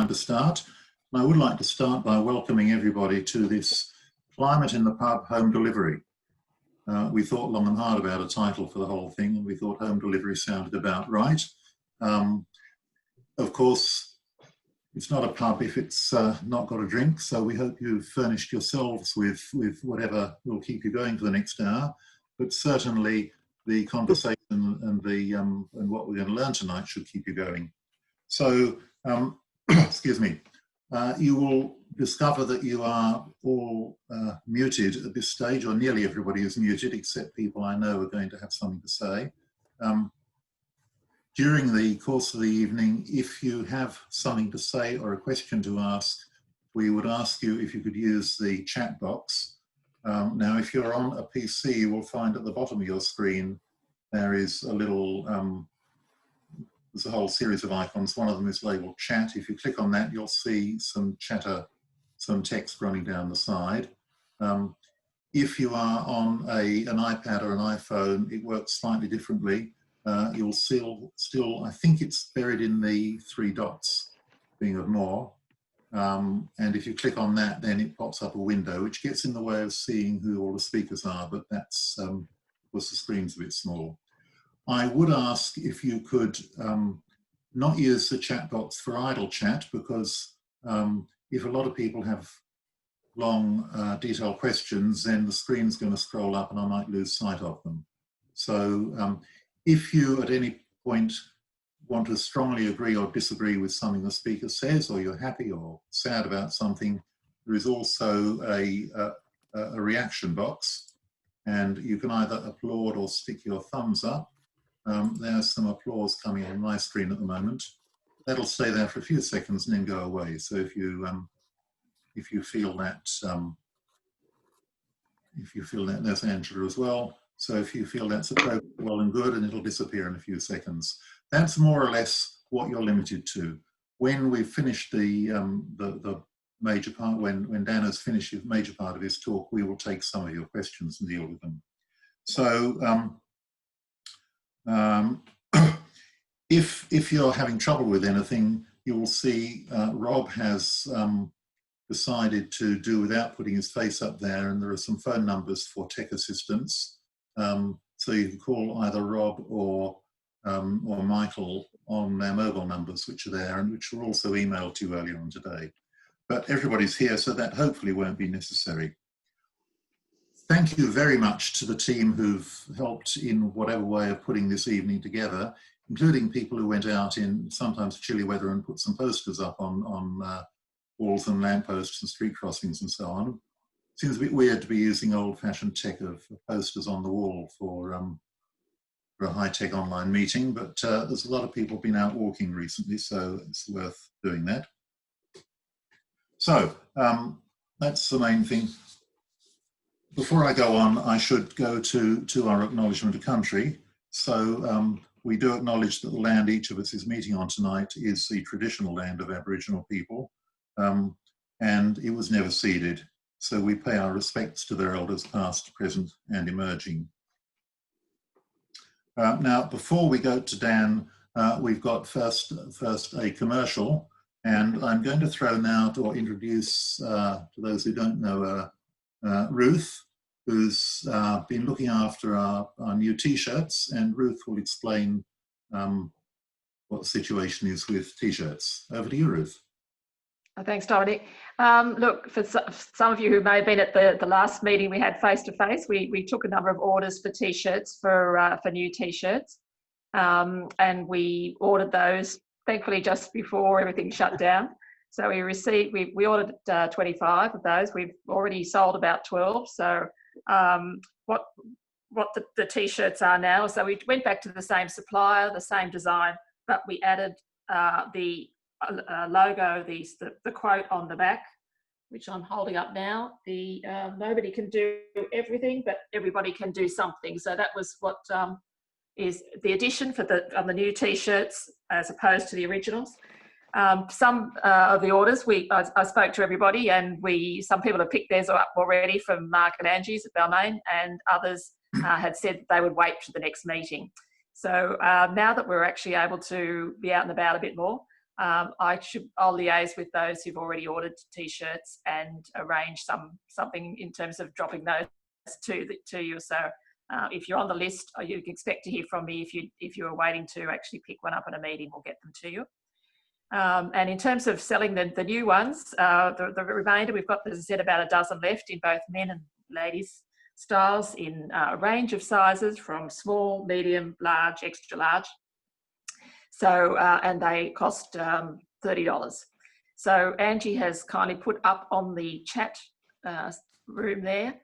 time to start. And I would like to start by welcoming everybody to this Climate in the Pub Home Delivery. We thought long and hard about a title for the whole thing, and we thought home delivery sounded about right. Of course, it's not a pub if it's not got a drink, so we hope you've furnished yourselves with whatever will keep you going for the next hour. But certainly the conversation and what we're going to learn tonight should keep you going. So, excuse me, you will discover that you are all muted at this stage, or nearly everybody is muted, except people I know are going to have something to say. During the course of the evening, if you have something to say or a question to ask, we would ask you if you could use the chat box. Now, if you're on a PC, you will find at the bottom of your screen, there is a little, there's a whole series of icons. One of them is labeled chat. If you click on that, you'll see some text running down the side. If you are on an iPad or an iPhone, it works slightly differently. You'll still, I think it's buried in the 3 dots, being of more. And if you click on that, then it pops up a window, which gets in the way of seeing who all the speakers are, but that's, of course, the screen's a bit small. I would ask if you could not use the chat box for idle chat, because if a lot of people have long, detailed questions, then the screen's going to scroll up and I might lose sight of them. So if you at any point want to strongly agree or disagree with something the speaker says, or you're happy or sad about something, there is also a reaction box, and you can either applaud or stick your thumbs up. There's some applause coming on my screen at the moment. That'll stay there for a few seconds and then go away. So if you feel that, there's Angela as well. So if you feel that's appropriate, well and good, and it'll disappear in a few seconds. That's more or less what you're limited to. When we've finished the major part, when Dan has finished the major part of his talk, we will take some of your questions and deal with them. So if you're having trouble with anything, you will see Rob has decided to do without putting his face up there, and there are some phone numbers for tech assistance. So you can call either Rob or Michael on their mobile numbers, which are there and which were also emailed to you earlier on today. But everybody's here, so that hopefully won't be necessary. Thank you very much to the team who've helped in whatever way of putting this evening together, including people who went out in sometimes chilly weather and put some posters up on walls and lampposts and street crossings and so on. Seems a bit weird to be using old-fashioned tech of posters on the wall for a high-tech online meeting, but there's a lot of people been out walking recently, so it's worth doing that. So that's the main thing. Before I go on, I should go to our acknowledgement of country. So we do acknowledge that the land each of us is meeting on tonight is the traditional land of Aboriginal people, and it was never ceded. So we pay our respects to their elders past, present and emerging. Now, before we go to Dan, we've got first a commercial, and I'm going to throw now or introduce to those who don't know Ruth, who's been looking after our new t-shirts, and Ruth will explain what the situation is with t-shirts. Over to you, Ruth. Thanks, Dominic. Look, for some of you who may have been at the last meeting we had face-to-face, we took a number of orders for t-shirts, for new t-shirts, and we ordered those, thankfully, just before everything shut down. So we ordered 25 of those. We've already sold about 12. So what the t-shirts are now, so we went back to the same supplier, the same design, but we added the logo, the quote on the back, which I'm holding up now. Nobody can do everything, but everybody can do something. So that was what is the addition on the new t-shirts as opposed to the originals. Some of the orders, I spoke to everybody, and some people have picked theirs up already from Mark and Angie's at Balmain, and others had said they would wait for the next meeting. So now that we're actually able to be out and about a bit more, I'll liaise with those who've already ordered t-shirts and arrange something in terms of dropping those to you. So if you're on the list, you can expect to hear from me. If you're waiting to actually pick one up at a meeting, we'll get them to you. And in terms of selling the new ones, the remainder, we've got, as I said, about a dozen left in both men and ladies styles in a range of sizes from small, medium, large, extra large. So, and they cost $30. So Angie has kindly put up on the chat room there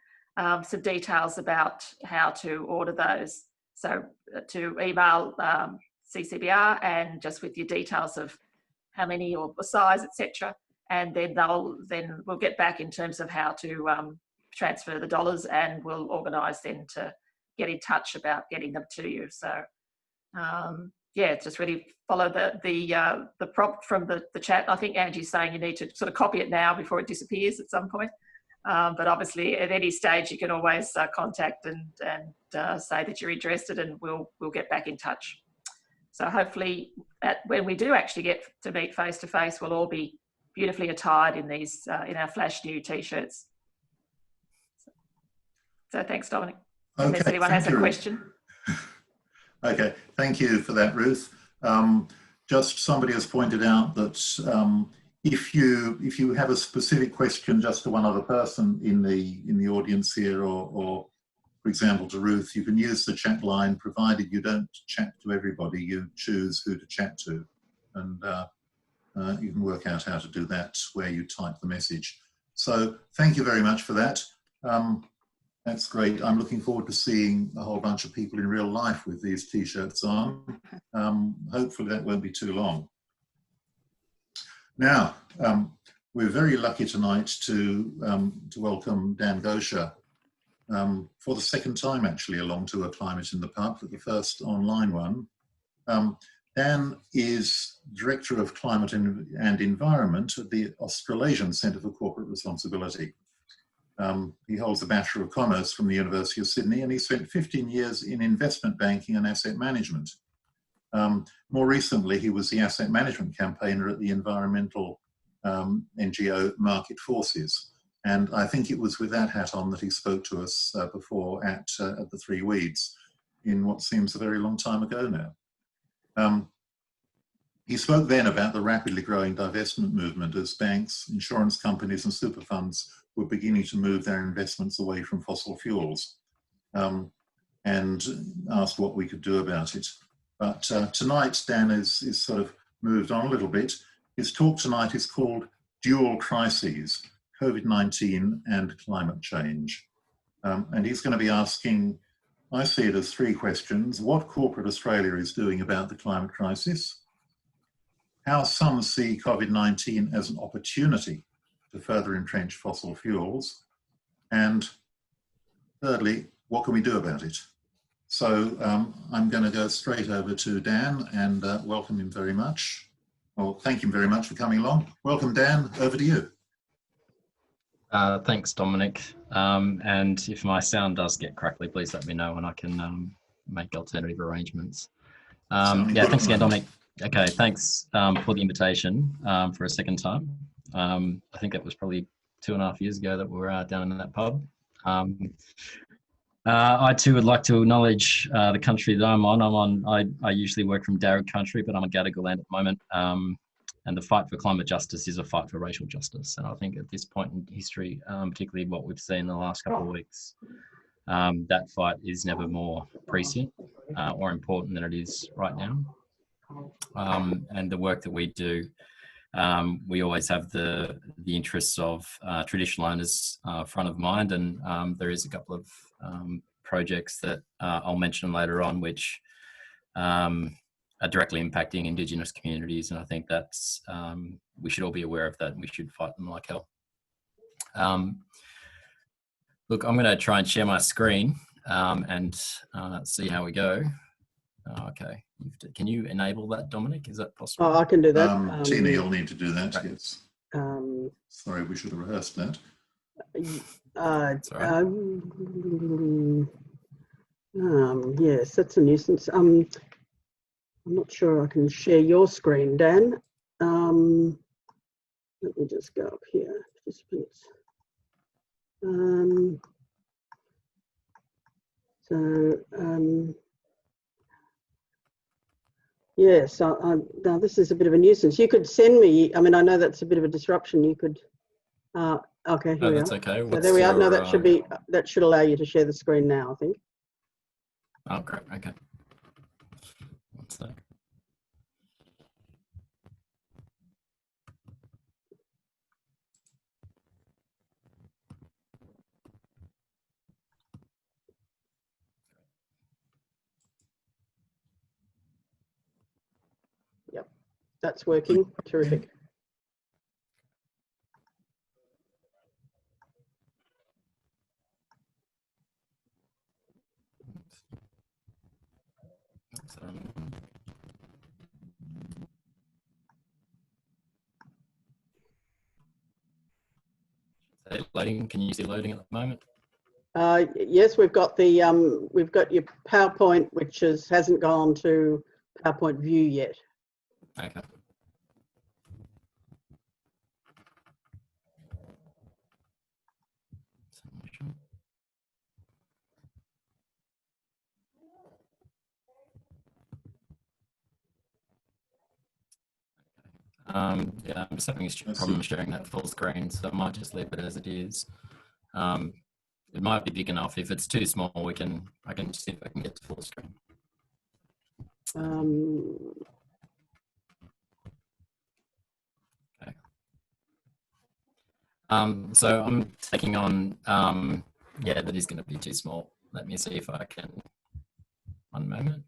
some details about how to order those. So to email CCBR and just with your details of how many or the size, etc. And then we'll get back in terms of how to transfer the dollars, and we'll organise then to get in touch about getting them to you. So. Yeah, just really follow the prompt from the chat. I think Angie's saying you need to sort of copy it now before it disappears at some point. But obviously, at any stage, you can always contact and say that you're interested, and we'll get back in touch. So hopefully, when we do actually get to meet face to face, we'll all be beautifully attired in these in our flash new t-shirts. So thanks, Dominic. Okay, unless anyone has a question. Okay, thank you for that, Ruth. Just somebody has pointed out that if you have a specific question just to one other person in the audience here, or for example to Ruth, you can use the chat line, provided you don't chat to everybody. You choose who to chat to, and you can work out how to do that where you type the message. So thank you very much for that. That's great. I'm looking forward to seeing a whole bunch of people in real life with these t-shirts on. Hopefully that won't be too long. Now, we're very lucky tonight to welcome Dan Gocher for the second time actually along to A Climate in the Pub, for the first online one. Dan is Director of Climate and Environment at the Australasian Centre for Corporate Responsibility. He holds a Bachelor of Commerce from the University of Sydney, and he spent 15 years in investment banking and asset management. More recently, he was the asset management campaigner at the environmental NGO Market Forces. And I think it was with that hat on that he spoke to us before at the Three Weeds in what seems a very long time ago now. He spoke then about the rapidly growing divestment movement as banks, insurance companies and super funds were beginning to move their investments away from fossil fuels, and asked what we could do about it. But tonight, Dan is sort of moved on a little bit. His talk tonight is called Dual Crises, COVID-19 and Climate Change. And he's going to be asking, I see it as three questions: what corporate Australia is doing about the climate crisis, how some see COVID-19 as an opportunity to further entrench fossil fuels, and thirdly, what can we do about it? So I'm going to go straight over to Dan and welcome him very much. Well, thank him very much for coming along. Welcome, Dan, over to you. Thanks, Dominic. And if my sound does get crackly, please let me know and I can make alternative arrangements. Yeah, thanks again, Dominic. Okay, thanks for the invitation for a second time. I think it was probably 2.5 years ago that we were down in that pub. I too would like to acknowledge the country that I'm on. I usually work from Darug country, but I'm on Gadigal land at the moment. And the fight for climate justice is a fight for racial justice. And I think at this point in history, particularly what we've seen in the last couple of weeks, that fight is never more prescient or important than it is right now. And the work that we do, we always have the interests of traditional owners front of mind, and there is a couple of projects that I'll mention later on which are directly impacting Indigenous communities, and I think that's we should all be aware of that and we should fight them like hell. Look, I'm going to try and share my screen and see how we go. Okay, can you enable that, Dominic? Is that possible? Oh, I can do that. Tina, you'll need to do that, right. Yes. Sorry, we should have rehearsed that. Yes, that's a nuisance. I'm not sure I can share your screen, Dan. let me just go up here, participants. Yes, now this is a bit of a nuisance. You could send me, I mean, I know that's a bit of a disruption. You could, okay, here we that's are. okay. So What's there we are. No, your, that should allow you to share the screen now, I think. Oh, great. Okay. One sec. Yep, that's working. Terrific. Loading. Can you see loading at the moment? Yes, we've got your PowerPoint, which hasn't gone to PowerPoint view yet. Okay. Yeah, I'm just having a problem sharing that full screen, so I might just leave it as it is. It might be big enough. If it's too small, I can see if I can get to full screen. Okay. So I'm taking on, yeah, that is going to be too small. Let me see if I can, one moment.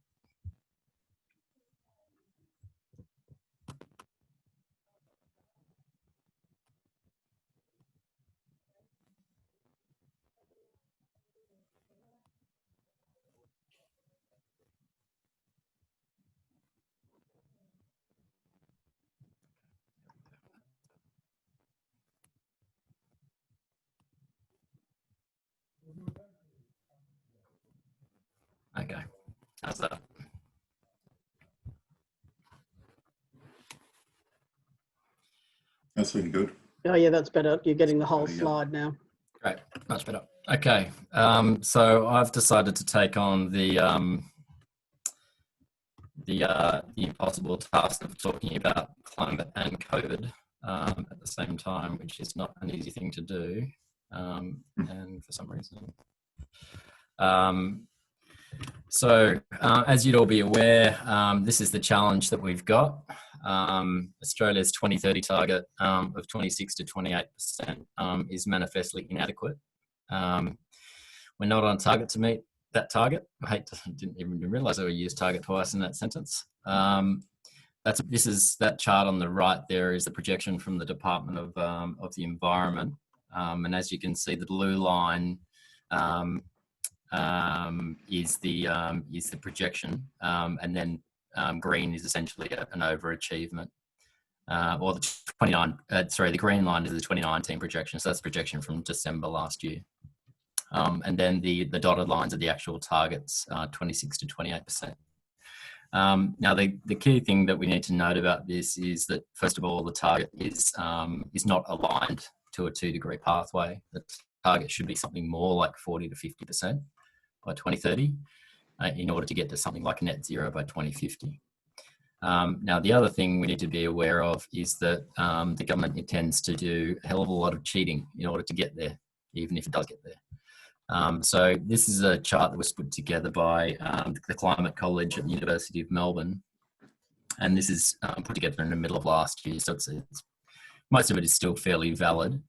Okay, how's that? That's really good. Oh yeah, that's better. You're getting the whole slide now. Great, much better. Okay, so I've decided to take on the impossible task of talking about climate and COVID at the same time, which is not an easy thing to do, and for some reason. So as you'd all be aware, this is the challenge that we've got. Australia's 2030 target of 26 to 28% is manifestly inadequate. We're not on target to meet that target. Didn't even realise I used target twice in that sentence. This is that chart on the right. There is the projection from the Department of the Environment, and as you can see, the blue line is the projection, and then green is essentially an overachievement. Or the 29. The green line is the 2019 projection. So that's projection from December last year. And then the dotted lines are the actual targets, 26 to 28%. Now, the key thing that we need to note about this is that, first of all, the target is not aligned to a 2-degree pathway. The target should be something more like 40 to 50% by 2030 in order to get to something like net zero by 2050. Now, the other thing we need to be aware of is that the government intends to do a hell of a lot of cheating in order to get there, even if it does get there. So this is a chart that was put together by the Climate College at the University of Melbourne, and this is put together in the middle of last year, so it's most of it is still fairly valid.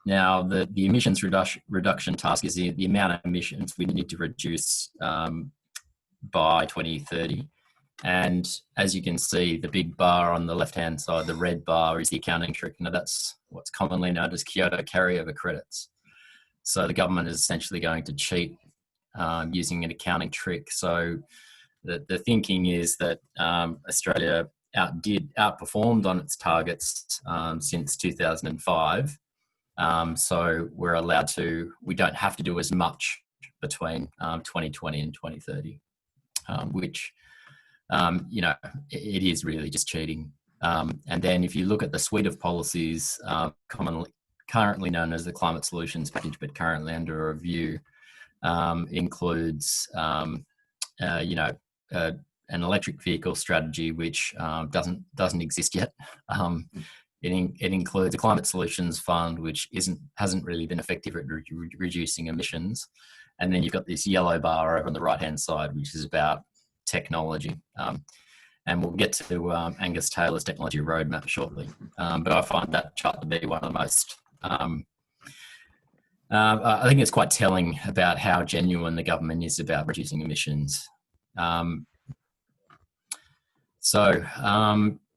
Now, the emissions reduction task is the amount of emissions we need to reduce by 2030. And as you can see, the big bar on the left-hand side, the red bar, is the accounting trick. Now, that's what's commonly known as Kyoto carryover credits. So the government is essentially going to cheat using an accounting trick. So the thinking is that Australia outperformed on its targets since 2005. So we don't have to do as much between 2020 and 2030, which you know, it is really just cheating. And then if you look at the suite of policies currently known as the Climate Solutions Package, but currently under review, includes, you know, an electric vehicle strategy, which doesn't exist yet. It includes a climate solutions fund, which hasn't really been effective at reducing emissions. And then you've got this yellow bar over on the right-hand side, which is about technology. And we'll get to Angus Taylor's technology roadmap shortly. But I find that chart to be one of the most, I think it's quite telling about how genuine the government is about reducing emissions.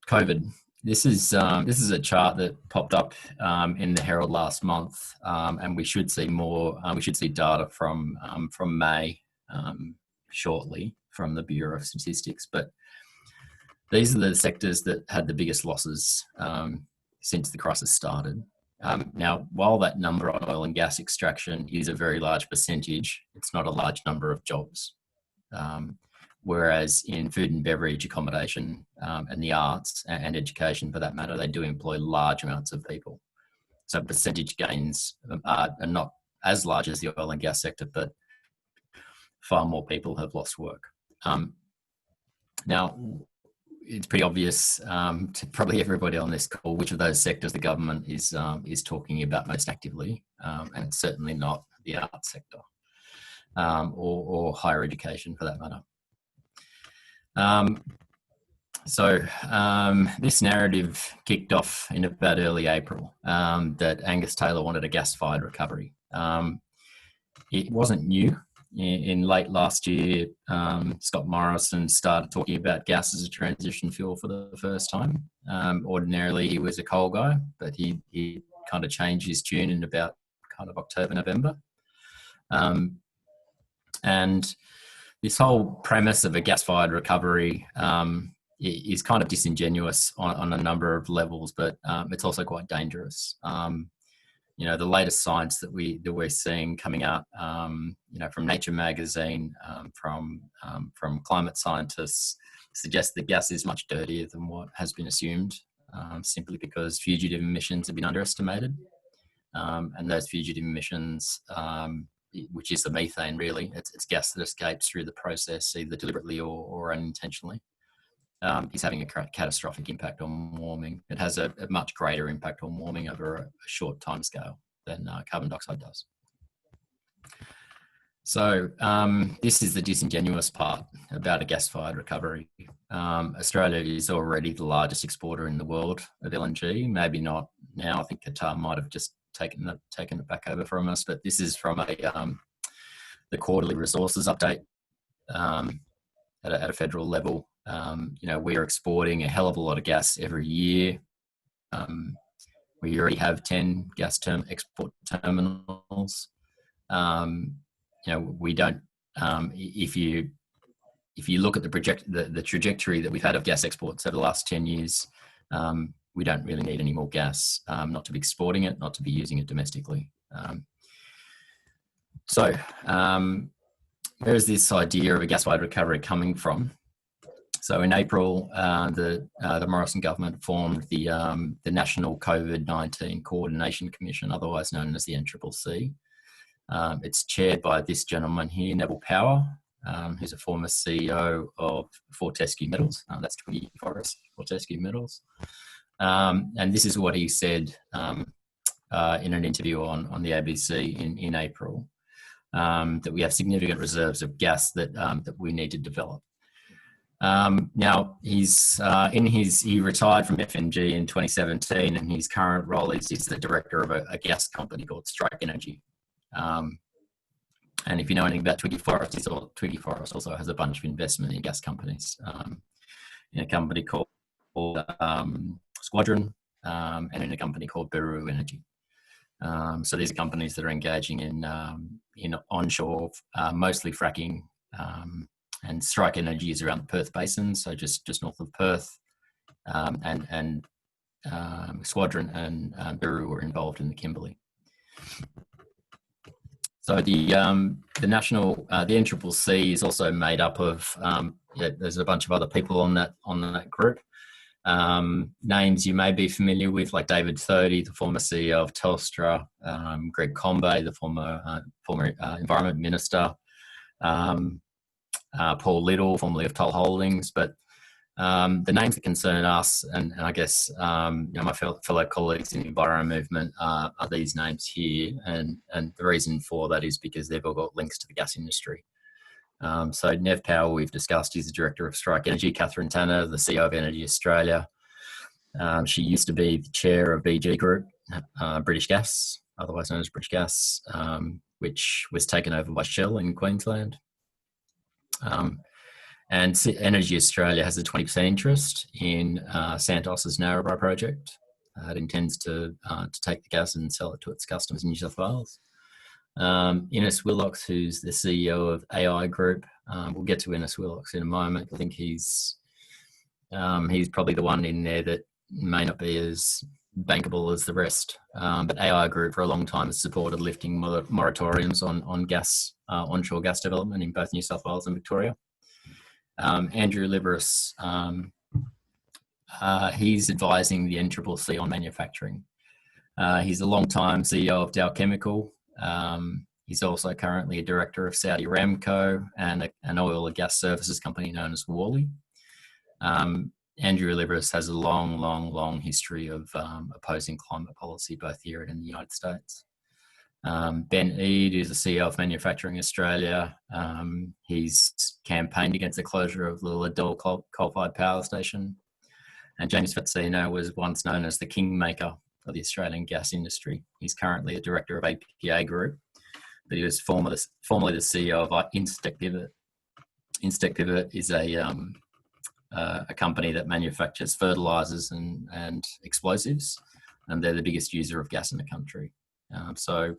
COVID. This is a chart that popped up in the Herald last month, and we should see more. We should see data from May shortly from the Bureau of Statistics. But these are the sectors that had the biggest losses since the crisis started. Now, while that number on oil and gas extraction is a very large percentage, it's not a large number of jobs. Whereas in food and beverage, accommodation, and the arts and education for that matter, they do employ large amounts of people. So percentage gains are not as large as the oil and gas sector, but far more people have lost work. Now, it's pretty obvious to probably everybody on this call which of those sectors the government is talking about most actively, and it's certainly not the arts sector or higher education for that matter. This narrative kicked off in about early April that Angus Taylor wanted a gas-fired recovery. It wasn't new. In late last year, Scott Morrison started talking about gas as a transition fuel for the first time. Ordinarily, he was a coal guy, but he kind of changed his tune in about kind of October, November. And this whole premise of a gas-fired recovery is kind of disingenuous on a number of levels, but it's also quite dangerous. You know, the latest science that we're seeing coming out, you know, from Nature magazine, from climate scientists, suggests that gas is much dirtier than what has been assumed, simply because fugitive emissions have been underestimated, and those fugitive emissions, which is the methane, really, it's gas that escapes through the process, either deliberately or unintentionally, is having a catastrophic impact on warming. It has a much greater impact on warming over a short time scale than carbon dioxide does. So this is the disingenuous part about a gas-fired recovery. Australia is already the largest exporter in the world of LNG, maybe not now. I think Qatar might have just taken it back over from us, but this is from the quarterly resources update at a federal level. You know, we are exporting a hell of a lot of gas every year. We already have 10 gas export terminals. You know, we don't. If you look at the trajectory that we've had of gas exports over the last 10 years, we don't really need any more gas, not to be exporting it, not to be using it domestically. Where is this idea of a gas-fired recovery coming from? So in April, the Morrison government formed the National Covid-19 Coordination Commission, otherwise known as the NCCC. It's chaired by this gentleman here, Neville Power, who's a former CEO of Fortescue Metals. That's Twiggy Forrest, Fortescue Metals. And this is what he said in an interview on the ABC in April, that we have significant reserves of gas that we need to develop. Now he retired from FMG in 2017, and his current role is he's the director of a gas company called Strike Energy. And if you know anything about Twiggy Forrest, Twiggy Forrest also has a bunch of investment in gas companies, in a company called Squadron, and in a company called Beru Energy. So these are companies that are engaging in onshore, mostly fracking, and Strike Energy is around the Perth Basin, so just north of Perth, and Squadron and Beru were involved in the Kimberley. So the national the NCCC is also made up of there's a bunch of other people on that group. Names you may be familiar with, like David Thodey, the former CEO of Telstra, Greg Combay, the former Environment Minister, Paul Little, formerly of Toll Holdings. But the names that concern us, and I guess my fellow colleagues in the environment movement are these names here, and the reason for that is because they've all got links to the gas industry. So Nev Powell, we've discussed, is the director of Strike Energy. Catherine Tanner, the CEO of Energy Australia. She used to be the chair of BG Group, British Gas, otherwise known as British Gas, which was taken over by Shell in Queensland. And Energy Australia has a 20% interest in Santos's Narrabri project. It intends to take the gas and sell it to its customers in New South Wales. Innes Willox, who's the CEO of AI Group. We'll get to Innes Willox in a moment. I think he's probably the one in there that may not be as bankable as the rest. But AI Group for a long time has supported lifting moratoriums on gas, onshore gas development in both New South Wales and Victoria. Andrew Liveris, he's advising the NCCC on manufacturing. He's a long-time CEO of Dow Chemical. He's also currently a director of Saudi Aramco and an oil and gas services company known as Worley. Andrew Liveris has a long history of opposing climate policy, both here and in the United States. Ben Eade is the CEO of Manufacturing Australia. He's campaigned against the closure of the Liddell coal-fired power station. And James Fazzino was once known as the kingmaker of the Australian gas industry. He's currently a director of APA Group, but he was formerly the CEO of Instec Pivot. Instec Pivot is a company that manufactures fertilizers and explosives, and they're the biggest user of gas in the country. So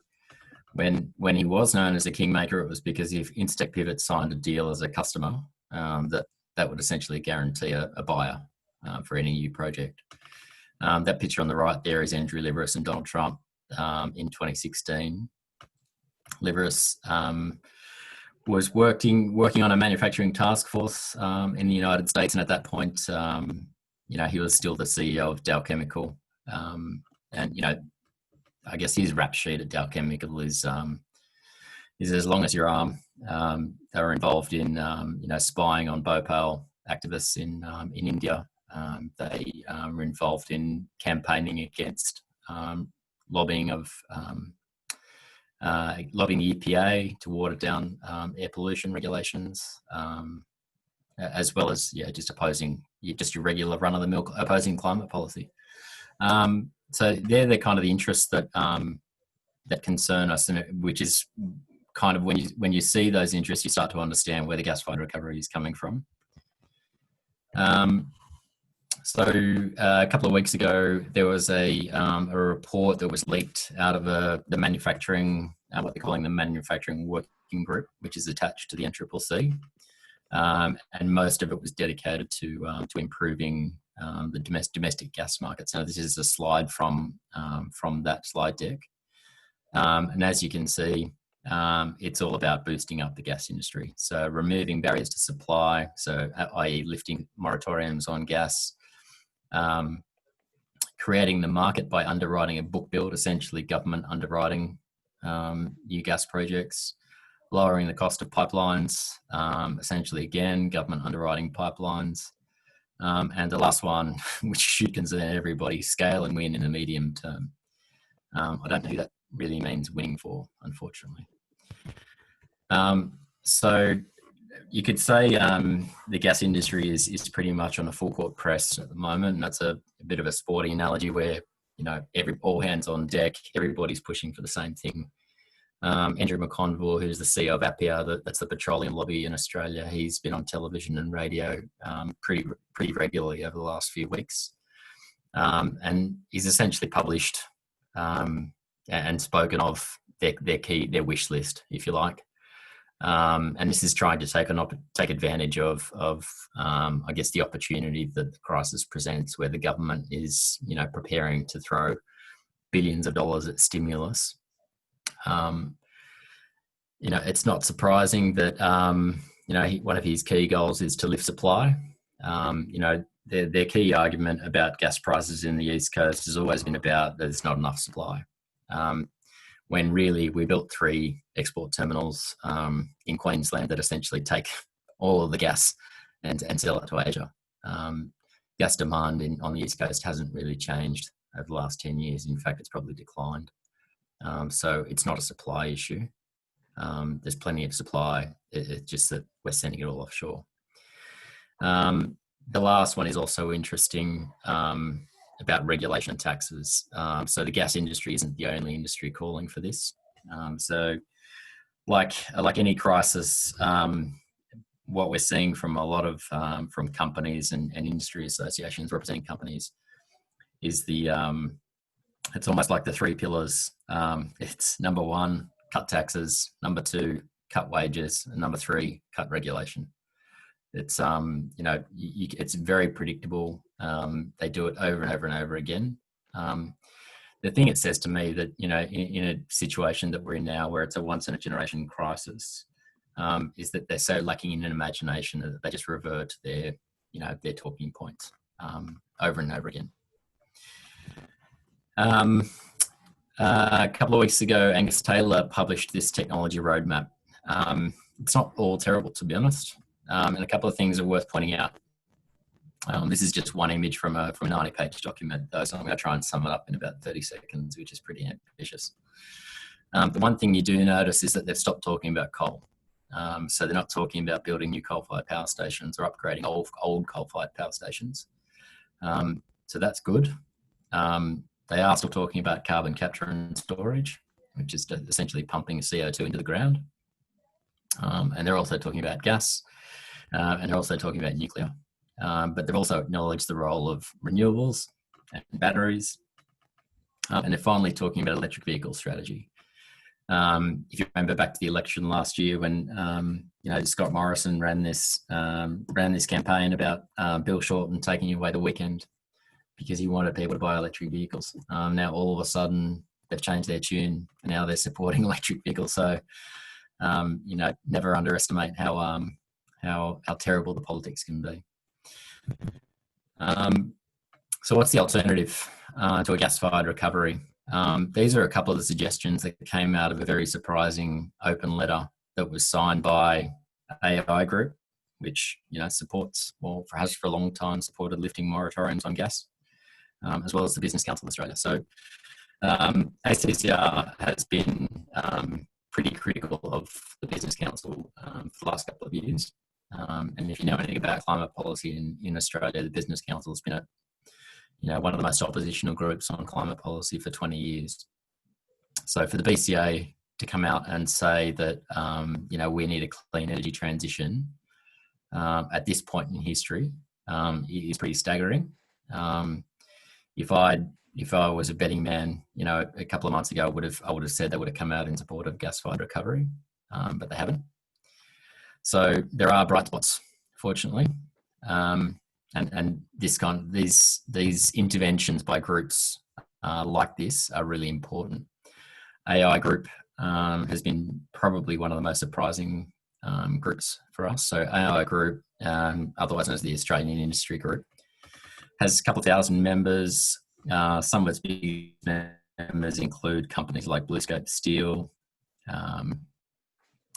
when he was known as a kingmaker, it was because if Instec Pivot signed a deal as a customer, that would essentially guarantee a buyer for any new project. That picture on the right there is Andrew Liveris and Donald Trump in 2016. Liveris was working on a manufacturing task force in the United States, and at that point, he was still the CEO of Dow Chemical, and I guess his rap sheet at Dow Chemical is as long as your arm. They were involved in spying on Bhopal activists in India. They were involved in campaigning against lobbying the EPA to water down air pollution regulations, as well as just opposing just your regular run-of-the-mill opposing climate policy. So they're the kind of the interests that that concern us, and which is kind of when you see those interests, you start to understand where the gas-fired recovery is coming from. So a couple of weeks ago, there was a report that was leaked out of the manufacturing, what they're calling the Manufacturing Working Group, which is attached to the NCCC, and most of it was dedicated to improving the domestic gas market. So this is a slide from that slide deck, and as you can see, it's all about boosting up the gas industry. So removing barriers to supply, so i.e. lifting moratoriums on gas, creating the market by underwriting a book build, essentially government underwriting new gas projects, lowering the cost of pipelines, essentially again government underwriting pipelines, and the last one, which should concern everybody, scale and win in the medium term. I don't know who that really means winning for, unfortunately. So you could say the gas industry is pretty much on a full court press at the moment, and that's a bit of a sporting analogy where all hands on deck, everybody's pushing for the same thing. Andrew McConville, who's the CEO of APPEA, that's the petroleum lobby in Australia, he's been on television and radio pretty regularly over the last few weeks, and he's essentially published and spoken of their wish list, if you like. And this is trying to take advantage of I guess the opportunity that the crisis presents, where the government is preparing to throw billions of dollars at stimulus, it's not surprising that, one of his key goals is to lift supply. Their key argument about gas prices in the East Coast has always been about that there's not enough supply. When really we built 3 export terminals in Queensland that essentially take all of the gas and sell it to Asia. Gas demand on the East Coast hasn't really changed over the last 10 years. In fact, it's probably declined. So it's not a supply issue. There's plenty of supply. It's just that we're sending it all offshore. The last one is also interesting about regulation and taxes. So the gas industry isn't the only industry calling for this. So like any crisis, what we're seeing from a lot of from companies and industry associations representing companies is it's almost like the 3 pillars. It's number 1, cut taxes; number 2, cut wages; and number 3, cut regulation. It's it's very predictable. They do it over and over and over again. The thing it says to me that in a situation that we're in now, where it's a once in a generation crisis, is that they're so lacking in imagination that they just revert to their talking points over and over again. A couple of weeks ago, Angus Taylor published this technology roadmap. It's not all terrible, to be honest, and a couple of things are worth pointing out. This is just one image from a 90-page document, though, so I'm going to try and sum it up in about 30 seconds, which is pretty ambitious. The one thing you do notice is that they've stopped talking about coal. So they're not talking about building new coal-fired power stations or upgrading old coal-fired power stations. So that's good. They are still talking about carbon capture and storage, which is essentially pumping CO2 into the ground. And they're also talking about gas, and they're also talking about nuclear. But they've also acknowledged the role of renewables and batteries. And they're finally talking about electric vehicle strategy. If you remember back to the election last year when Scott Morrison ran this campaign about Bill Shorten taking away the weekend because he wanted people to buy electric vehicles. Now all of a sudden they've changed their tune and now they're supporting electric vehicles. So never underestimate how terrible the politics can be. So what's the alternative to a gas-fired recovery? These are a couple of the suggestions that came out of a very surprising open letter that was signed by AI Group, which supports, or has for a long time supported lifting moratoriums on gas, as well as the Business Council of Australia. So ACCR has been pretty critical of the Business Council for the last couple of years. And if you know anything about climate policy in Australia, the Business Council has been one of the most oppositional groups on climate policy for 20 years. So for the BCA to come out and say that, we need a clean energy transition at this point in history is pretty staggering. If I was a betting man, a couple of months ago, I would have said they would have come out in support of gas-fired recovery, but they haven't. So there are bright spots, fortunately. And these interventions by groups like this are really important. AI Group has been probably one of the most surprising groups for us. So AI Group, otherwise known as the Australian Industry Group, has a couple of thousand members. Some of its big members include companies like BlueScope Steel,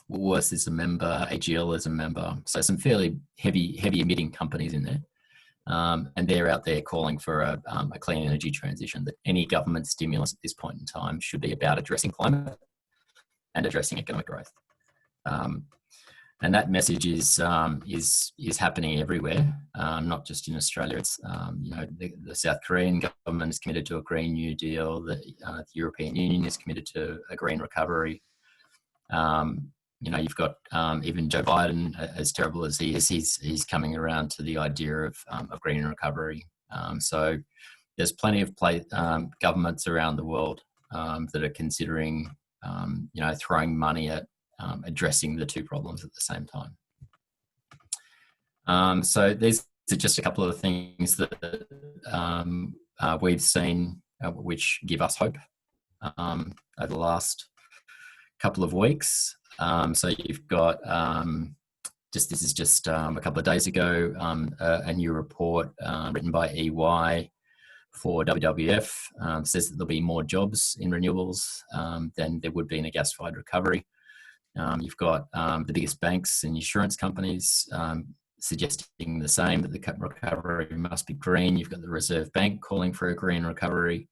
Woolworths is a member, AGL is a member. So some fairly heavy emitting companies in there. And they're out there calling for a clean energy transition, that any government stimulus at this point in time should be about addressing climate and addressing economic growth. And that message is happening everywhere, not just in Australia. It's the South Korean government is committed to a Green New Deal. The European Union is committed to a green recovery. You've got even Joe Biden, as terrible as he is, he's coming around to the idea of green recovery. So there's plenty of governments around the world that are considering, throwing money at addressing the two problems at the same time. So these are just a couple of things that we've seen which give us hope over the last couple of weeks. So you've got this is just a couple of days ago, a new report written by EY for WWF says that there'll be more jobs in renewables than there would be in a gas-fired recovery. You've got the biggest banks and insurance companies suggesting the same, that the recovery must be green. You've got the Reserve Bank calling for a green recovery.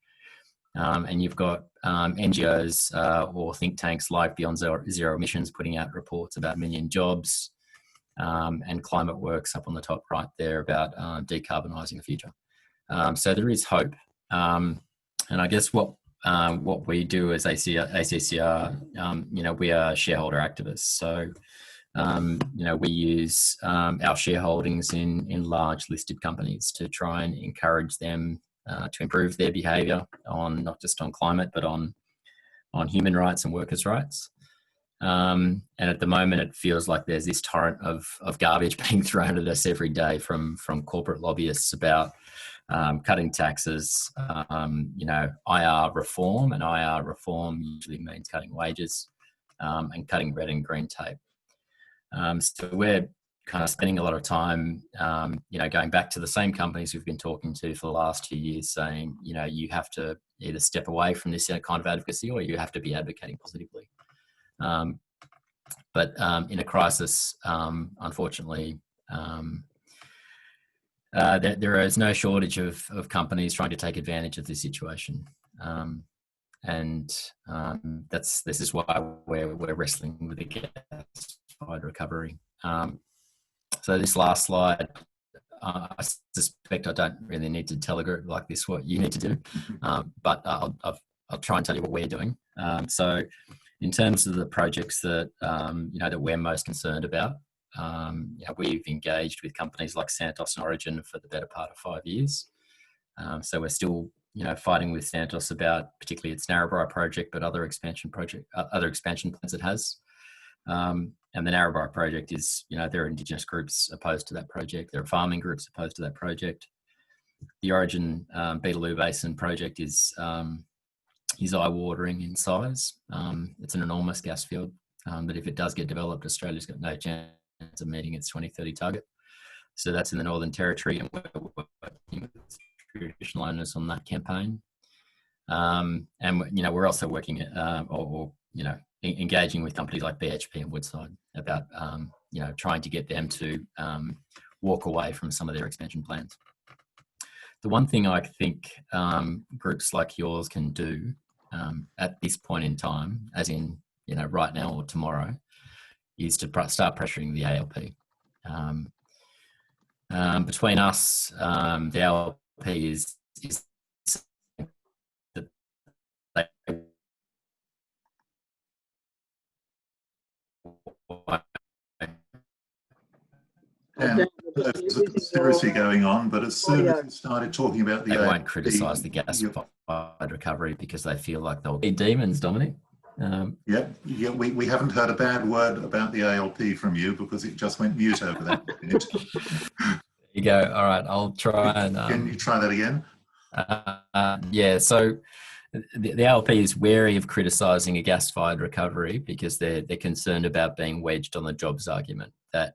And you've got NGOs or think tanks like Beyond Zero Emissions putting out reports about 1 million jobs, and Climate Works up on the top right there about decarbonising the future. So there is hope. And I guess what we do as ACCR, we are shareholder activists. So, we use our shareholdings in large listed companies to try and encourage them to improve their behaviour on not just on climate, but on human rights and workers' rights. And at the moment, it feels like there's this torrent of garbage being thrown at us every day from corporate lobbyists about cutting taxes, IR reform, and IR reform usually means cutting wages, and cutting red and green tape. So we're kind of spending a lot of time, going back to the same companies we've been talking to for the last 2 years, saying, you have to either step away from this kind of advocacy, or you have to be advocating positively. But in a crisis, unfortunately, there is no shortage of companies trying to take advantage of this situation, and this is why we're wrestling with the gas-fired recovery. So this last slide, I suspect I don't really need to tell a group like this what you need to do, but I'll try and tell you what we're doing. So in terms of the projects that that we're most concerned about, we've engaged with companies like Santos and Origin for the better part of 5 years. So we're still, fighting with Santos about particularly its Narrabri project, but other expansion plans it has. And the Narrabri project is, there are Indigenous groups opposed to that project. There are farming groups opposed to that project. The Origin Beetaloo Basin project is eye-watering in size. It's an enormous gas field, but if it does get developed, Australia's got no chance of meeting its 2030 target. So that's in the Northern Territory, and we're working with traditional owners on that campaign. And we're also working engaging with companies like BHP and Woodside about trying to get them to walk away from some of their expansion plans. The one thing I think groups like yours can do at this point in time, as in right now or tomorrow, is to start pressuring the ALP. Between us, the ALP is that they there's a conspiracy going on, but as soon as you started talking about they won't criticise the gas-fired recovery because they feel like they'll be demons, Dominic. We haven't heard a bad word about the ALP from you because it just went mute over that minute. There you go. All right, I'll try and... Can you try that again? So the ALP is wary of criticising a gas-fired recovery because they're concerned about being wedged on the jobs argument. That,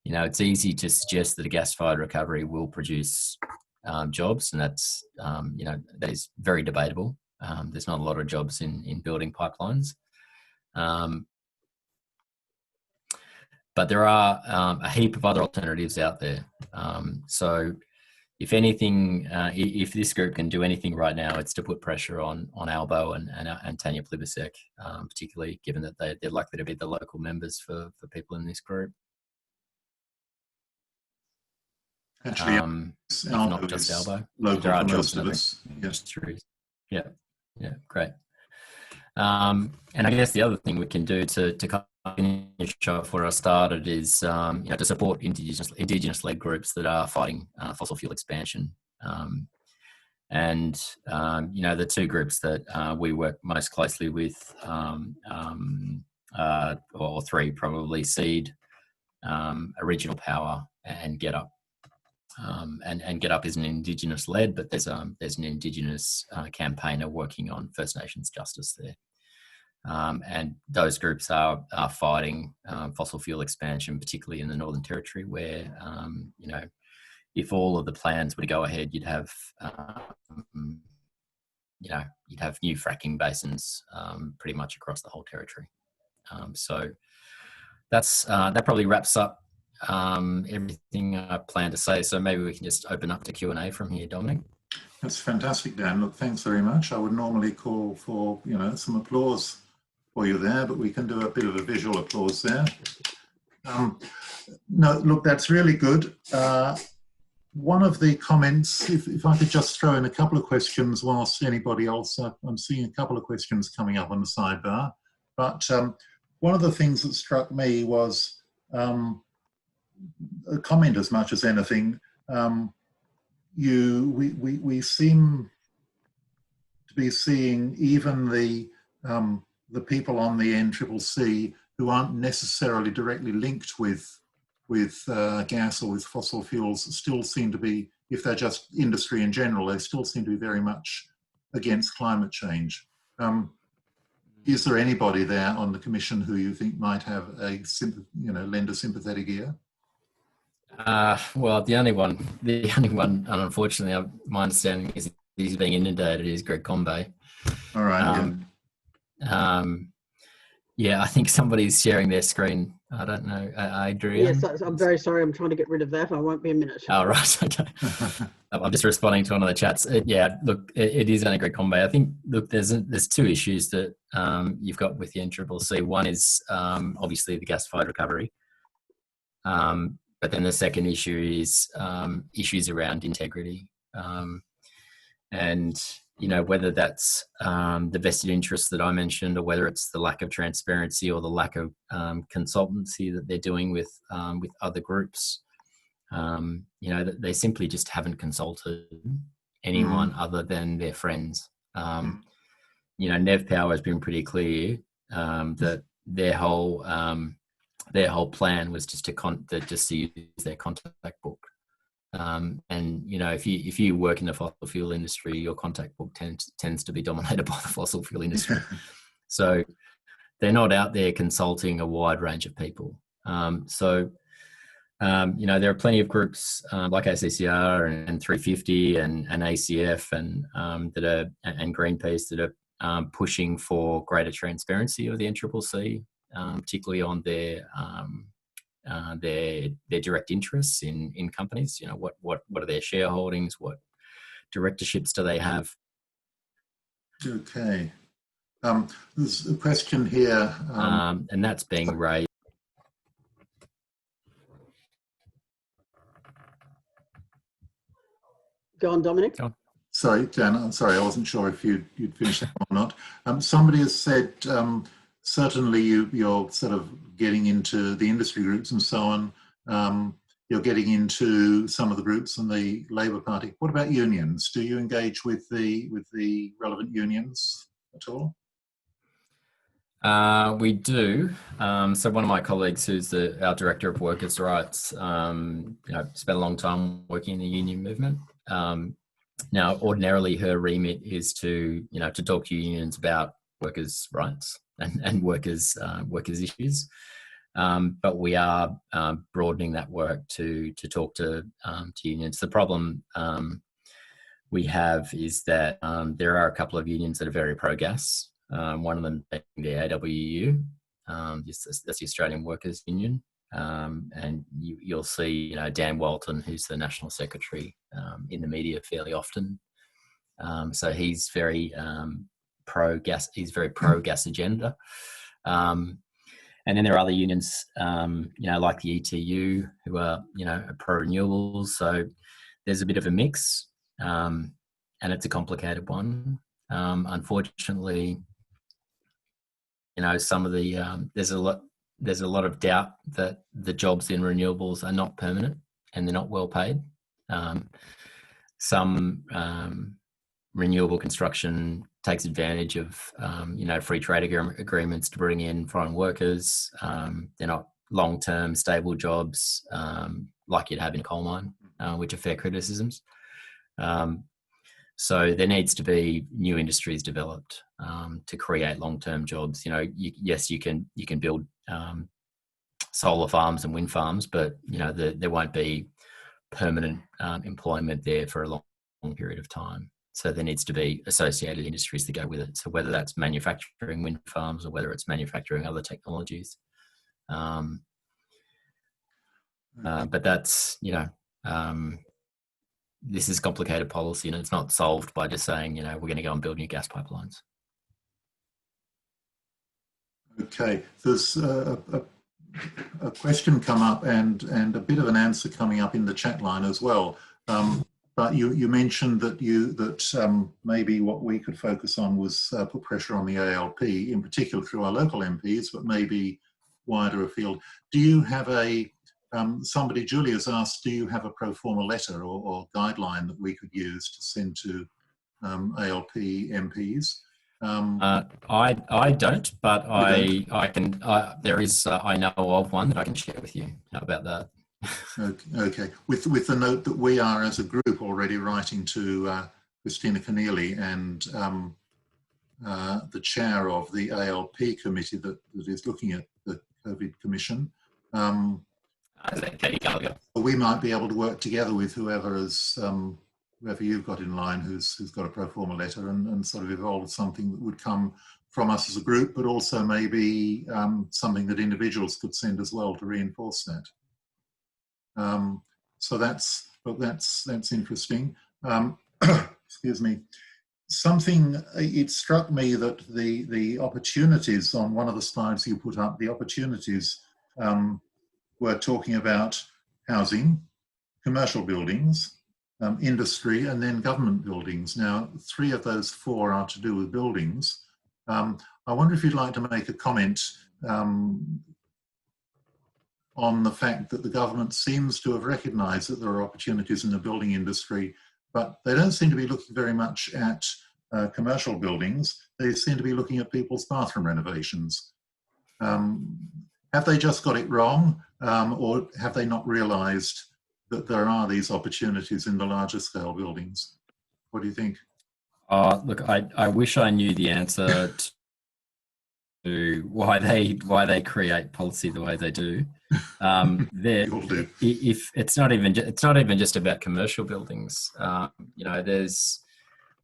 it's easy to suggest that a gas-fired recovery will produce jobs, and that's, that is very debatable. There's not a lot of jobs in building pipelines. But there are a heap of other alternatives out there. So if anything, if this group can do anything right now, it's to put pressure on Albo and Tanya Plibersek, particularly given that they're likely to be the local members for people in this group. Actually, not just Albo. There are jobs in other industries. Yeah, great. And I guess the other thing we can do to kind of finish off where I started is to support Indigenous-led groups that are fighting fossil fuel expansion. The two groups that we work most closely with, or three probably, Seed, Original Power, and Get Up. And Get Up is an Indigenous-led, but there's an Indigenous campaigner working on First Nations justice there. And those groups are fighting fossil fuel expansion, particularly in the Northern Territory, where, if all of the plans were to go ahead, you'd have new fracking basins pretty much across the whole territory. So that probably wraps up everything I plan to say. So maybe we can just open up to Q&A from here, Dominic. That's fantastic, Dan. Look, thanks very much. I would normally call for, some applause for you there, but we can do a bit of a visual applause there. No, look, that's really good. One of the comments, if I could just throw in a couple of questions whilst anybody else, I'm seeing a couple of questions coming up on the sidebar, but one of the things that struck me was a comment as much as anything. We seem to be seeing even the people on the NCCC who aren't necessarily directly linked with gas or with fossil fuels still seem to be, if they're just industry in general, they still seem to be very much against climate change. Is there anybody there on the commission who you think might have lend a sympathetic ear? Well, the only one, and unfortunately, my understanding is he's being inundated, is Greg Combay. All right. Yeah, I think somebody's sharing their screen. I don't know. Adrian? Yes, I'm very sorry. I'm trying to get rid of that. I won't be a minute. Oh, right. Okay. I'm just responding to one of the chats. Look, it is only Greg Combay. I think, look, there's two issues that you've got with the NCCC. One is obviously the gas-fired recovery. But then the second issue is issues around integrity. And, whether that's the vested interests that I mentioned, or whether it's the lack of transparency or the lack of consultancy that they're doing with other groups, they simply just haven't consulted anyone other than their friends. Nev Power has been pretty clear that their whole plan was just to use their contact book. If you work in the fossil fuel industry, your contact book tends to be dominated by the fossil fuel industry. So they're not out there consulting a wide range of people. There are plenty of groups like ACCR and 350 and ACF and Greenpeace that are pushing for greater transparency of the NCCC, particularly on their direct interests in companies. What are their shareholdings? What directorships do they have? Okay. There's a question here. And that's being raised. Go on, Dominic. Go on. Sorry, Dan, I'm sorry, I wasn't sure if you'd finished that or not. Somebody has said, certainly you're sort of getting into the industry groups and so on. You're getting into some of the groups in the Labor Party. What about unions? Do you engage with the relevant unions at all? We do. So one of my colleagues, who's our Director of Workers' Rights, spent a long time working in the union movement. Now, ordinarily, her remit is to talk to unions about workers' rights and workers' issues. But we are broadening that work to talk to unions. The problem we have is that there are a couple of unions that are very pro-gas. One of them being the AWU, that's the Australian Workers Union. And you'll see, Dan Walton, who's the National Secretary, in the media fairly often. So he's very pro-gas. He's very pro-gas agenda. And then there are other unions, like the ETU, who are, pro-renewables. So there's a bit of a mix, and it's a complicated one. Unfortunately, some of the there's a lot of doubt that the jobs in renewables are not permanent and they're not well paid. Some renewable construction takes advantage of, free trade agreements to bring in foreign workers. They're not long-term stable jobs like you'd have in coal mine, which are fair criticisms. So there needs to be new industries developed to create long-term jobs. Yes, you can build solar farms and wind farms, but there won't be permanent employment there for a long period of time. So there needs to be associated industries to go with it. So whether that's manufacturing wind farms or whether it's manufacturing other technologies. But that's, this is complicated policy, and it's not solved by just saying, we're going to go and build new gas pipelines. Okay, there's a question come up and a bit of an answer coming up in the chat line as well. But you mentioned that maybe what we could focus on was put pressure on the ALP, in particular through our local MPs, but maybe wider afield. Do you have somebody, Julia's asked, do you have a pro forma letter or guideline that we could use to send to ALP MPs? I don't, but I can. There is. I know of one that I can share with you about that. Okay. With the note that we are as a group already writing to Christina Keneally and the chair of the ALP committee that is looking at the COVID Commission. We might be able to work together with whoever you've got in line who's got a pro forma letter and sort of evolve something that would come from us as a group, but also maybe something that individuals could send as well to reinforce that. So that's interesting. Excuse me. It struck me that the opportunities on one of the slides you put up, the opportunities were talking about housing, commercial buildings, industry, and then government buildings. Now, 3 of those 4 are to do with buildings. I wonder if you'd like to make a comment on the fact that the government seems to have recognised that there are opportunities in the building industry, but they don't seem to be looking very much at commercial buildings. They seem to be looking at people's bathroom renovations. Have they just got it wrong, or have they not realised that there are these opportunities in the larger scale buildings? What do you think? Look, I wish I knew the answer to why they create policy the way they do. If it's not even just about commercial buildings.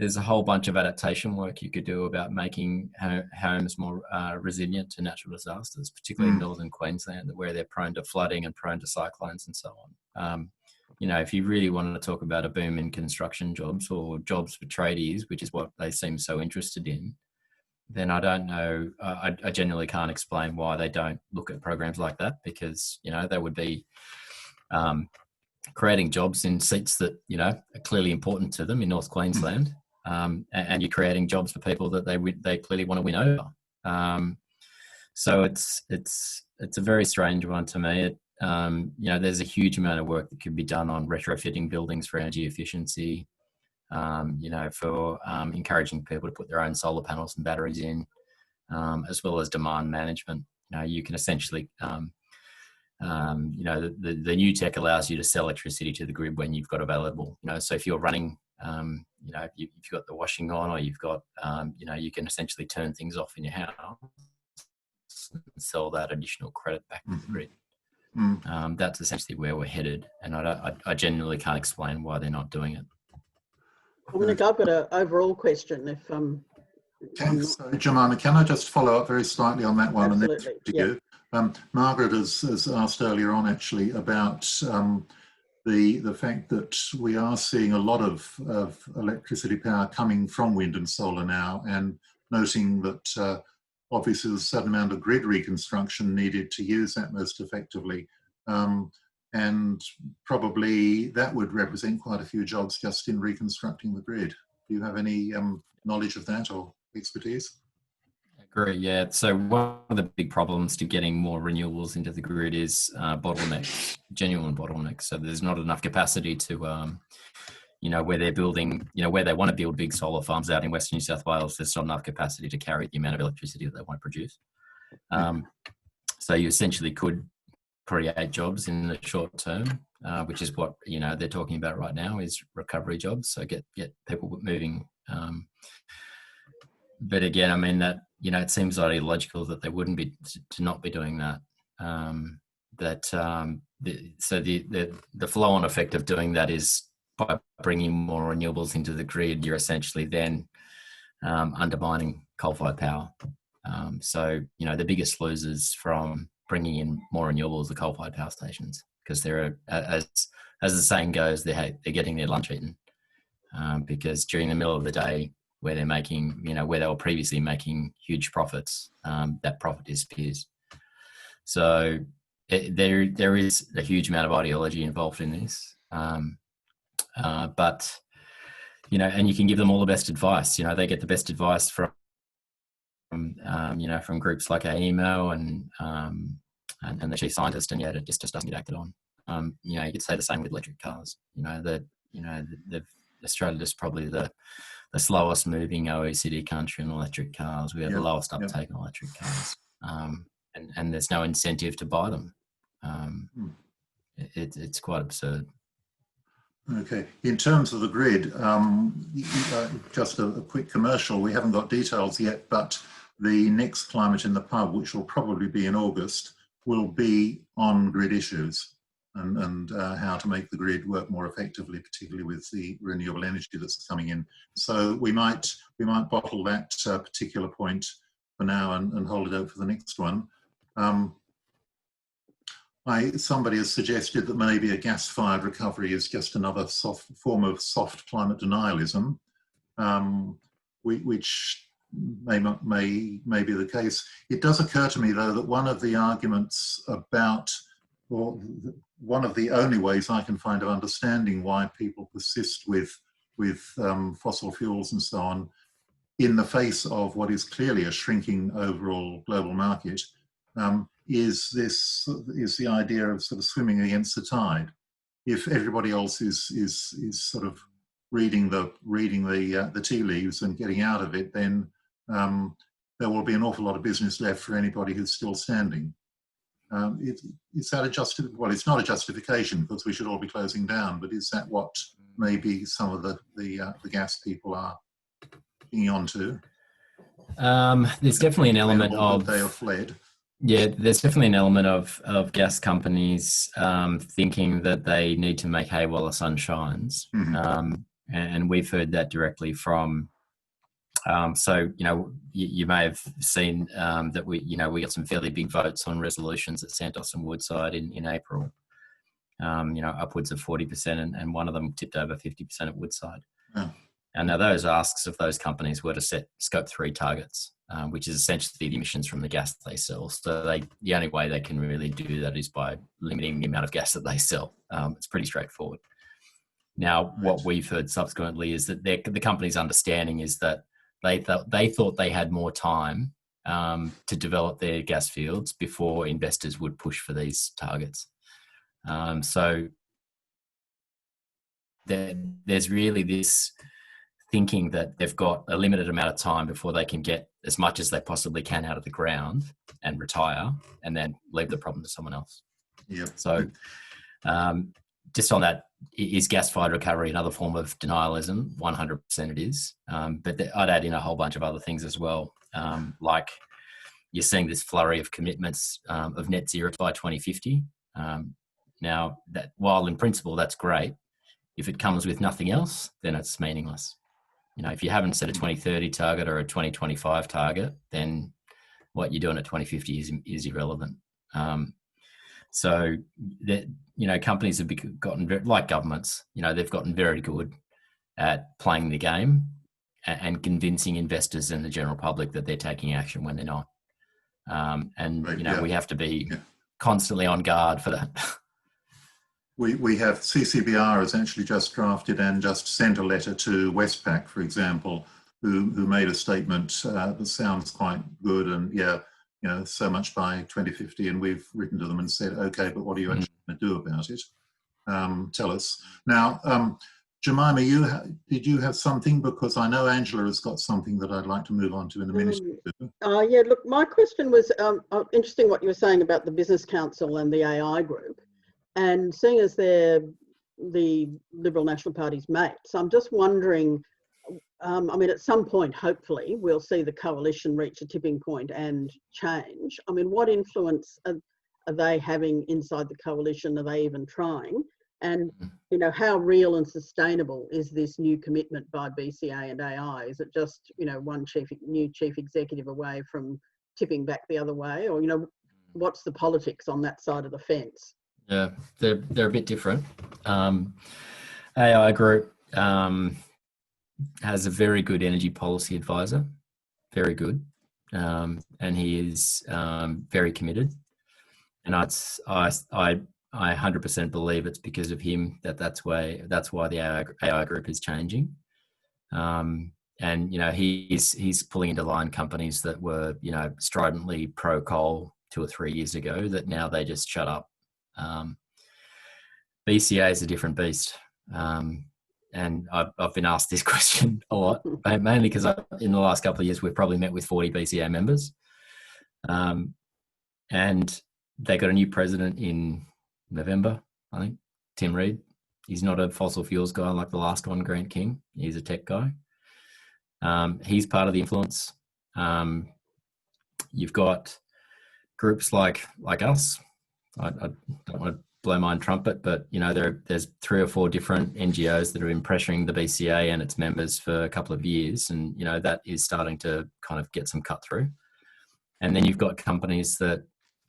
There's a whole bunch of adaptation work you could do about making homes more resilient to natural disasters, particularly in northern Queensland, where they're prone to flooding and prone to cyclones and so on. If you really want to talk about a boom in construction jobs or jobs for tradies, which is what they seem so interested in, then I don't know. I genuinely can't explain why they don't look at programs like that, because they would be creating jobs in seats that are clearly important to them in North Queensland, and you're creating jobs for people that they clearly want to win over. So it's a very strange one to me. There's a huge amount of work that could be done on retrofitting buildings for energy efficiency. For encouraging people to put their own solar panels and batteries in, as well as demand management. You can essentially, the new tech allows you to sell electricity to the grid when you've got available. So if you're running, if you've got the washing on, or you've got, you can essentially turn things off in your house and sell that additional credit back to the grid. That's essentially where we're headed, and I genuinely can't explain why they're not doing it. Dominic, I've got an overall question. So, Jemima, can I just follow up very slightly on that one? Absolutely. And then to you? Margaret has asked earlier on actually about the fact that we are seeing a lot of electricity power coming from wind and solar now, and noting that obviously there's a certain amount of grid reconstruction needed to use that most effectively. And probably that would represent quite a few jobs just in reconstructing the grid. Do you have any knowledge of that or expertise? I agree, yeah. So one of the big problems to getting more renewables into the grid is bottlenecks, genuine bottlenecks. So there's not enough capacity to, where they're building, where they want to build big solar farms out in Western New South Wales, there's not enough capacity to carry the amount of electricity that they want to produce. So you essentially could create jobs in the short term, which is what they're talking about right now, is recovery jobs. So get people moving. But again, I mean that it seems ideological that they wouldn't be to not be doing that. So the flow-on effect of doing that is by bringing more renewables into the grid, you're essentially then undermining coal-fired power. So the biggest losers from bringing in more renewables are coal-fired power stations, because they're, as the saying goes, they're getting their lunch eaten, because during the middle of the day, where they're making, where they were previously making huge profits, that profit disappears. So there is a huge amount of ideology involved in this, but and you can give them all the best advice. They get the best advice from groups like AEMO and the chief scientist, and yet it just doesn't get acted on. You could say the same with electric cars. Australia is probably the slowest moving OECD country in electric cars. We have the lowest uptake on electric cars, and there's no incentive to buy them. It's quite absurd. Okay. In terms of the grid, just a quick commercial. We haven't got details yet, but the next Climate in the Pub, which will probably be in August, will be on grid issues and how to make the grid work more effectively, particularly with the renewable energy that's coming in. So we might bottle that particular point for now and hold it out for the next one. Somebody has suggested that maybe a gas-fired recovery is just another form of soft climate denialism, which may be the case. It does occur to me, though, that one of the arguments about, or one of the only ways I can find of understanding why people persist with fossil fuels and so on, in the face of what is clearly a shrinking overall global market, is the idea of sort of swimming against the tide. If everybody else is sort of reading the tea leaves and getting out of it, then there will be an awful lot of business left for anybody who's still standing. Is that well, it's not a justification, because we should all be closing down, but is that what maybe some of the gas people are hanging on to? There's definitely an element of... They have fled. Yeah, there's definitely an element of gas companies thinking that they need to make hay while the sun shines. Mm-hmm. And we've heard that directly from... so, you may have seen that we got some fairly big votes on resolutions at Santos and Woodside in April, upwards of 40%, and one of them tipped over 50% at Woodside. Oh. And now those asks of those companies were to set Scope 3 targets, which is essentially the emissions from the gas they sell. So the only way they can really do that is by limiting the amount of gas that they sell. It's pretty straightforward. Now, what we've heard subsequently is that the company's understanding is that they thought they had more time to develop their gas fields before investors would push for these targets. So there's really this thinking that they've got a limited amount of time before they can get as much as they possibly can out of the ground and retire, and then leave the problem to someone else. Yeah. So just on that, is gas-fired recovery another form of denialism? 100% it is. But I'd add in a whole bunch of other things as well. Like you're seeing this flurry of commitments of net zero by 2050. Now, that while in principle that's great, if it comes with nothing else, then it's meaningless. If you haven't set a 2030 target or a 2025 target, then what you're doing at 2050 is irrelevant. So that, companies have gotten, like governments, they've gotten very good at playing the game and convincing investors and the general public that they're taking action when they're not. We have to be constantly on guard for that. We have CCBR has actually just drafted and just sent a letter to Westpac, for example, who made a statement that sounds quite good, and so much by 2050, and we've written to them and said, okay, but what are you actually going to do about it? Tell us. Now, Jemima, did you have something? Because I know Angela has got something that I'd like to move on to in a minute. Yeah, look, my question was interesting what you were saying about the Business Council and the AI group. And seeing as they're the Liberal National Party's mates, I'm just wondering, I mean, at some point, hopefully, we'll see the coalition reach a tipping point and change. I mean, what influence are they having inside the coalition? Are they even trying? And, you know, how real and sustainable is this new commitment by BCA and AI? Is it just, you know, one new chief executive away from tipping back the other way? Or, you know, what's the politics on that side of the fence? Yeah, they're a bit different. AI Group has a very good energy policy advisor, very good, and he is very committed. And I 100% believe it's because of him that's why the AI Group is changing. And you know, he's pulling into line companies that were, you know, stridently pro coal 2 or 3 years ago that now they just shut up. BCA is a different beast. And I've been asked this question a lot, mainly because in the last couple of years, we've probably met with 40 BCA members. And they got a new president in November, I think, Tim Reed. He's not a fossil fuels guy like the last one, Grant King. He's a tech guy. He's part of the influence. You've got groups like us. I don't want to blow my own trumpet, but you know, there's 3 or 4 different NGOs that have been pressuring the BCA and its members for a couple of years, and you know, that is starting to kind of get some cut through. And then you've got companies that,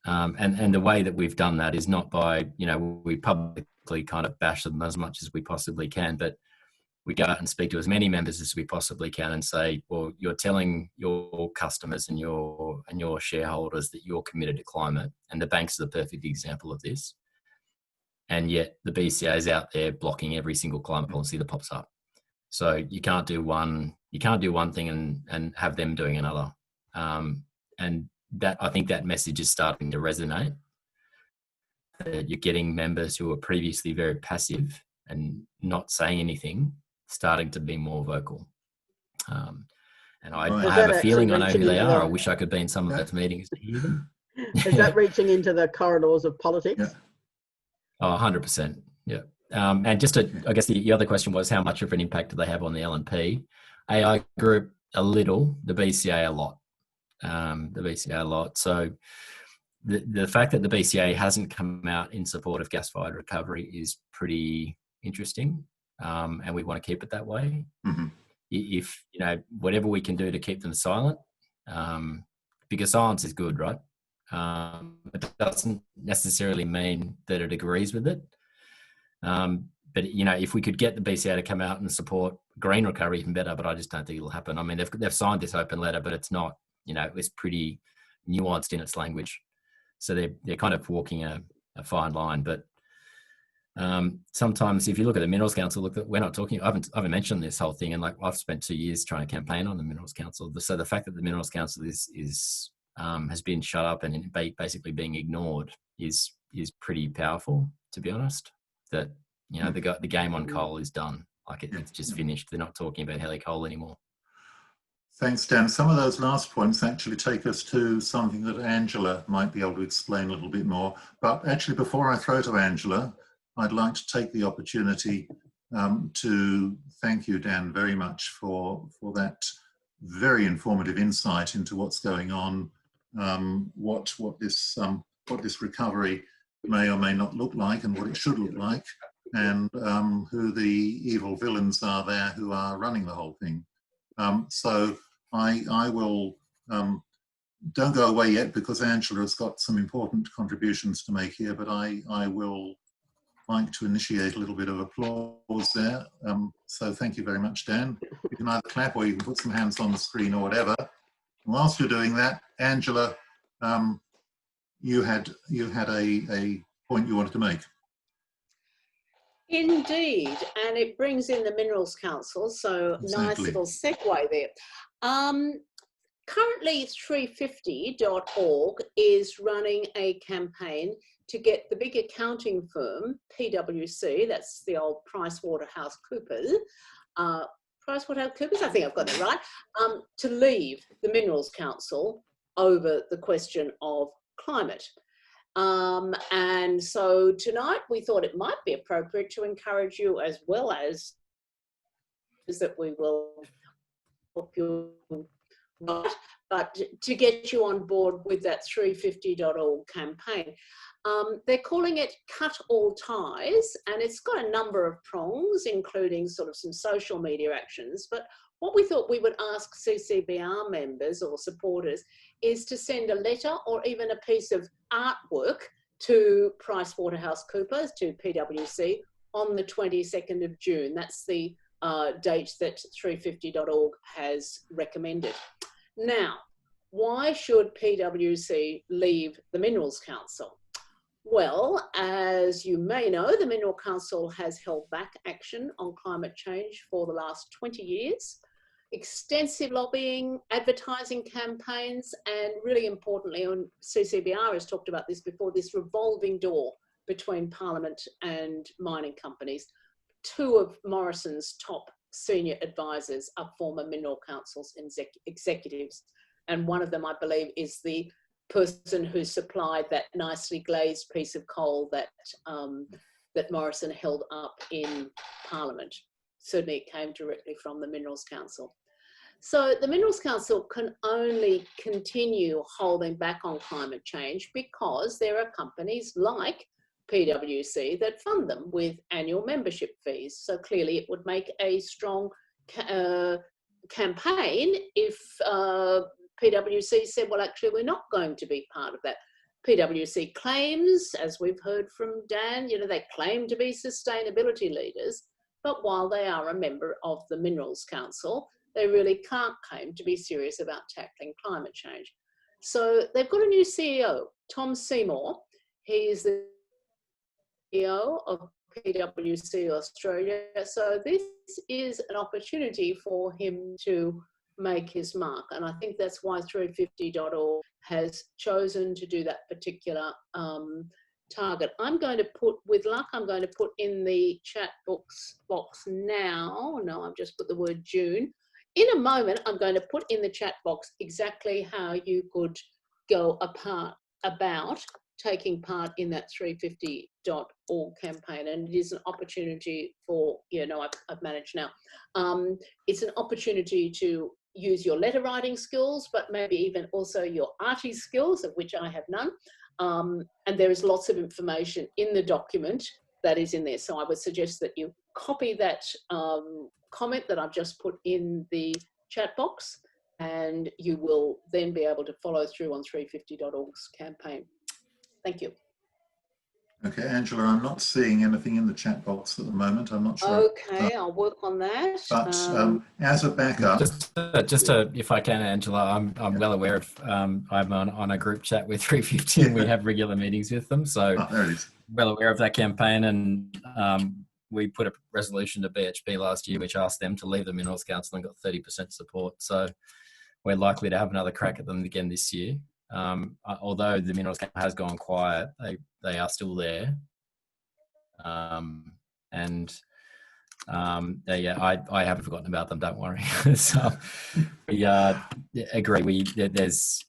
and the way that we've done that is not by, you know, we publicly kind of bash them as much as we possibly can, but we go out and speak to as many members as we possibly can and say, well, you're telling your customers and your shareholders that you're committed to climate, and the banks are the perfect example of this. And yet the BCA is out there blocking every single climate policy that pops up. So you can't do one thing and have them doing another. And that, I think that message is starting to resonate. You're getting members who were previously very passive and not saying anything, starting to be more vocal. And I have a feeling I know who they are. I wish I could be in some of those meetings to hear them. Is that reaching into the corridors of politics? Yeah. Oh, 100%. Yeah. And just to, I guess the other question was, how much of an impact do they have on the LNP? AI Group, a little, the BCA a lot. So the fact that the BCA hasn't come out in support of gas-fired recovery is pretty interesting. And we want to keep it that way. Mm-hmm. If, you know, whatever we can do to keep them silent, because silence is good, right? It doesn't necessarily mean that it agrees with it. But, you know, if we could get the BCA to come out and support green recovery, even better, but I just don't think it'll happen. I mean, they've signed this open letter, but it's not, you know, it's pretty nuanced in its language. So they're kind of walking a fine line. But sometimes if you look at the Minerals Council, look, we're not talking, I haven't mentioned this whole thing. And like, I've spent 2 years trying to campaign on the Minerals Council. So the fact that the Minerals Council has been shut up and basically being ignored is pretty powerful, to be honest. That, you know, the game on coal is done. Like it's just finished. They're not talking about heli coal anymore. Thanks, Dan. Some of those last points actually take us to something that Angela might be able to explain a little bit more. But actually, before I throw to Angela, I'd like to take the opportunity to thank you, Dan, very much for that very informative insight into what's going on, what this recovery may or may not look like, and what it should look like, and who the evil villains are there who are running the whole thing. So I will, don't go away yet because Angela has got some important contributions to make here, but I will like to initiate a little bit of applause there. So thank you very much, Dan. You can either clap or you can put some hands on the screen or whatever. And whilst you're doing that, Angela, you had a point you wanted to make. Indeed, and it brings in the Minerals Council, so exactly. Nice little segue there. currently 350.org is running a campaign to get the big accounting firm, PwC, that's the old PricewaterhouseCoopers, I think I've got that right, to leave the Minerals Council over the question of climate. And so tonight we thought it might be appropriate to encourage you, as well as that we will help you, but to get you on board with that 350.org campaign. They're calling it Cut All Ties, and it's got a number of prongs, including sort of some social media actions. But what we thought we would ask CCBR members or supporters is to send a letter or even a piece of artwork to PricewaterhouseCoopers, to PwC, on the 22nd of June. That's the date that 350.org has recommended. Now, why should PwC leave the Minerals Council? Well, as you may know, the Mineral Council has held back action on climate change for the last 20 years. Extensive lobbying, advertising campaigns, and really importantly, and CCBR has talked about this before, this revolving door between Parliament and mining companies. Two of Morrison's top senior advisors are former Mineral Council's executives, and one of them, I believe, is the person who supplied that nicely glazed piece of coal that that Morrison held up in Parliament. Certainly it came directly from the Minerals Council. So the Minerals Council can only continue holding back on climate change because there are companies like PwC that fund them with annual membership fees. So clearly it would make a strong campaign if PwC said, well, actually, we're not going to be part of that. PwC claims, as we've heard from Dan, they claim to be sustainability leaders, but while they are a member of the Minerals Council, they really can't claim to be serious about tackling climate change. So they've got a new CEO, Tom Seymour. He's the CEO of PwC Australia. So this is an opportunity for him to make his mark. And I think that's why 350.org has chosen to do that particular target. I'm going to put, with luck, I'm going to put in the chat box now. No, I've just put the word June. In a moment, I'm going to put in the chat box exactly how you could go about taking part in that 350.org campaign. And it is an opportunity for, I've managed now. It's an opportunity to use your letter writing skills, but maybe even also your arty skills, of which I have none. And there is lots of information in the document that is in there. So I would suggest that you copy that comment that I've just put in the chat box, and you will then be able to follow through on 350.org's campaign. Thank you. Okay, Angela, I'm not seeing anything in the chat box at the moment. I'm not sure. Okay, I'll work on that. But as a backup, if I can, Angela, I'm well aware of. I'm on a group chat with 350, and we have regular meetings with them. So there it is. Well aware of that campaign, and we put a resolution to BHP last year, which asked them to leave the Minerals Council and got 30% support. So we're likely to have another crack at them again this year. Although the Minerals Council has gone quiet, they are still there. I haven't forgotten about them, don't worry. So we agree. There's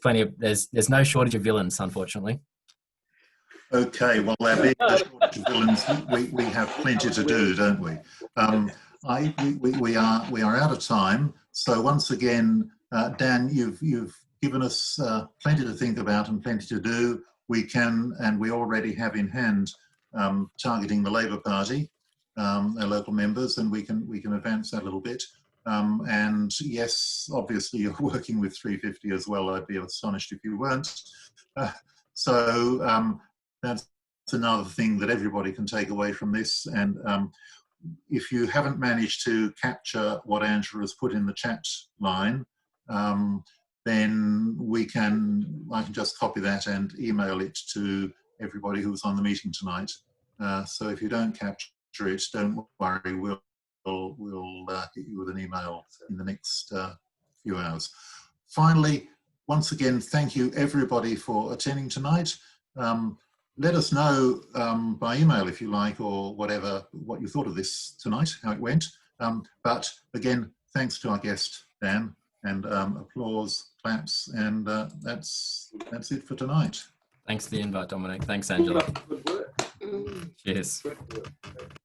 plenty of, there's no shortage of villains, unfortunately. Okay, well, there being no shortage of villains, we have plenty to do, don't we? We are out of time. So once again, Dan, you've given us plenty to think about and plenty to do. We can, and we already have in hand, targeting the Labour Party, our local members, and we can advance that a little bit. And yes, obviously you're working with 350 as well. I'd be astonished if you weren't. So that's another thing that everybody can take away from this. And if you haven't managed to capture what Angela has put in the chat line, then I can just copy that and email it to everybody who was on the meeting tonight. So if you don't capture it, don't worry, we'll hit you with an email in the next few hours. Finally, once again, thank you everybody for attending tonight. Let us know by email if you like, or whatever, what you thought of this tonight, how it went. But again, thanks to our guest, Dan, and applause, claps, and that's it for tonight. Thanks for the invite, Dominic. Thanks, Angela. Good work. Cheers. Good work.